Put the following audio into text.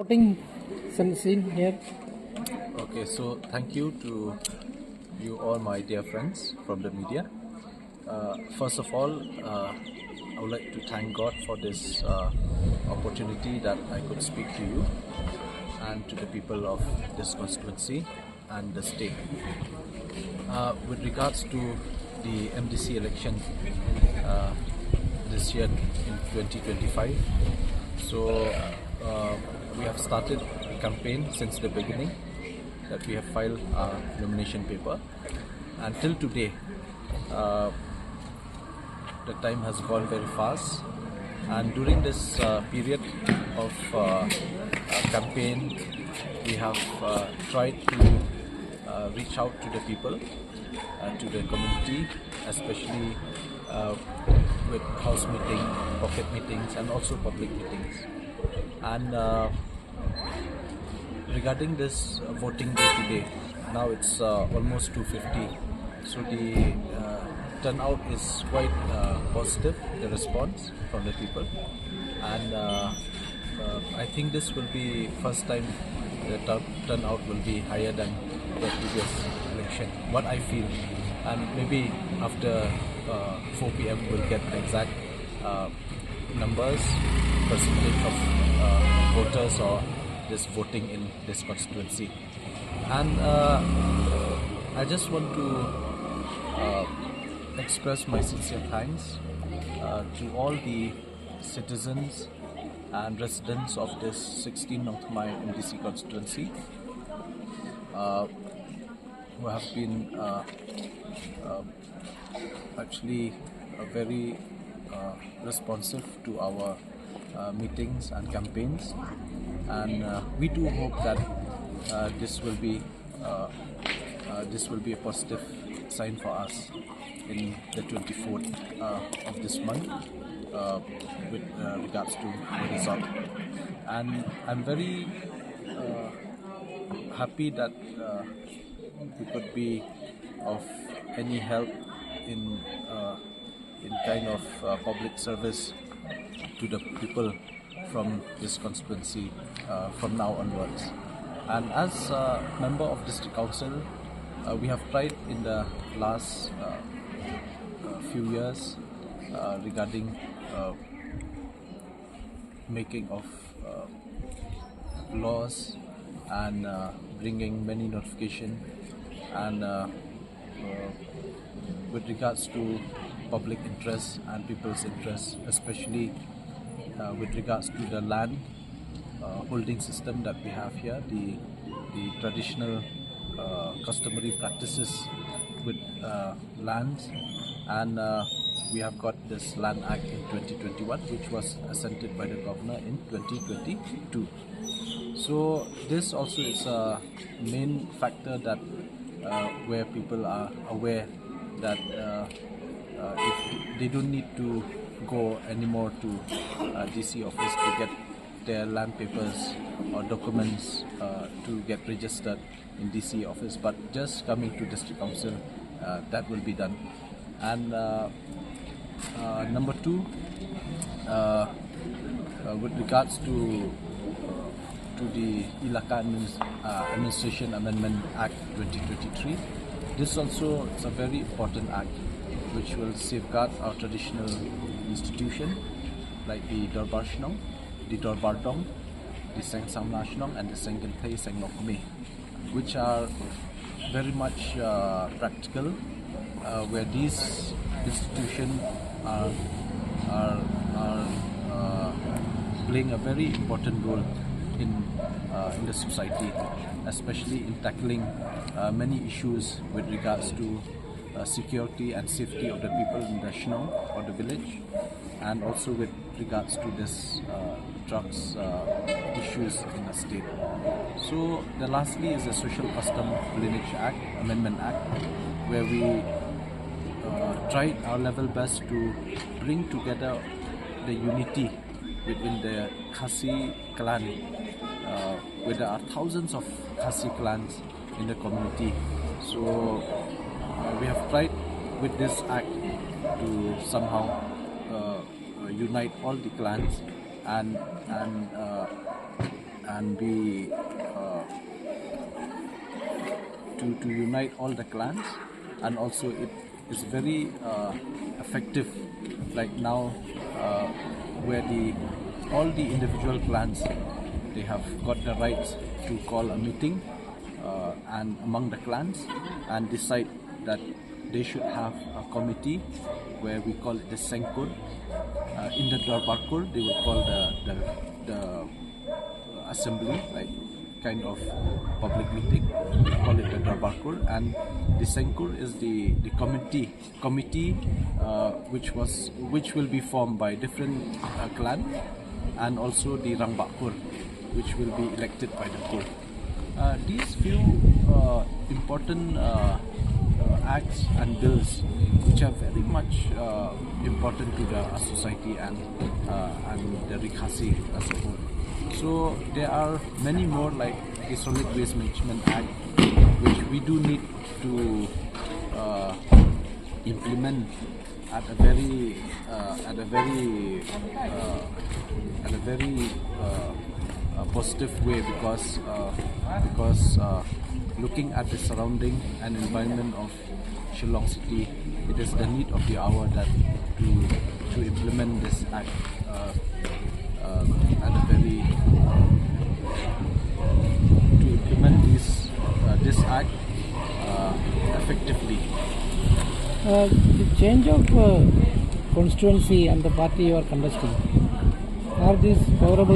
Putting some scene here. Okay, so thank you to you all my dear friends from the media. First of all, I would like to thank God for this opportunity that I could speak to you and to the people of this constituency and the state. With regards to the MDC election uh, this year in 2025, so we have started the campaign since the beginning that we have filed our nomination paper. Until today, uh, the time has gone very fast, and during this period of campaign, we have tried to reach out to the people and to the community, especially with house meeting, pocket meetings, and also public meetings. And regarding this voting day today, now it's almost 2:50, so the turnout is quite positive, the response from the people, and I think this will be first time the turnout will be higher than the previous election, what I feel, and maybe after 4 p.m. we'll get the exact numbers, percentage of voters or this voting in this constituency. And I just want to express my sincere thanks to all the citizens and residents of this 16 North Mai MDC constituency who have been actually very responsive to our meetings and campaigns, and we do hope that this will be a positive sign for us in the 24th of this month with regards to the result. And I'm very happy that we could be of any help in kind of public service to the people from this constituency from now onwards. And as a member of district council, we have tried in the last few years regarding making of laws and bringing many notification, and with regards to public interest and people's interest, especially with regards to the land holding system that we have here, the traditional customary practices with lands, and we have got this Land Act in 2021, which was assented by the governor in 2022. So this also is a main factor that where people are aware that if they don't need to go anymore to DC office to get their land papers or documents to get registered in DC office, but just coming to district council, that will be done. And number two, with regards to the Ilaka Administration Amendment Act 2023, this also is a very important act which will safeguard our traditional institution like the Darbar Shnong, the Darbar Dong, the Seng Samla Shnong, and the Sengenthei Seng Nokme, which are very much practical, where these institutions are playing a very important role in the society, especially in tackling many issues with regards to security and safety of the people in the Shnong or the village, and also with regards to this drugs issues in the state. So the lastly is the Social Custom Lineage Act, Amendment Act, where we tried our level best to bring together the unity within the Khasi clan, where there are thousands of Khasi clans in the community. So we have tried with this act to somehow unite all the clans and and we to unite all the clans, and also it is very effective. Like now, where all the individual clans, they have got the rights to call a meeting and among the clans and decide that they should have a committee where we call it the Sengkur. In the Darbarkur, they will call the assembly, like kind of public meeting. We call it the Darbarkur, and the Sengkur is the committee which will be formed by different clan, and also the Rangbakur, which will be elected by the Kur. These few important acts and bills which are very much important to the society and the Rikhasi as a whole. So there are many more, like the Solid Waste Management Act, which we do need to implement at a very positive way, because looking at the surrounding and environment of Shillong City, it is the need of the hour that to implement this act at a very to implement this act effectively. The change of constituency and the party you are contesting, are these favorable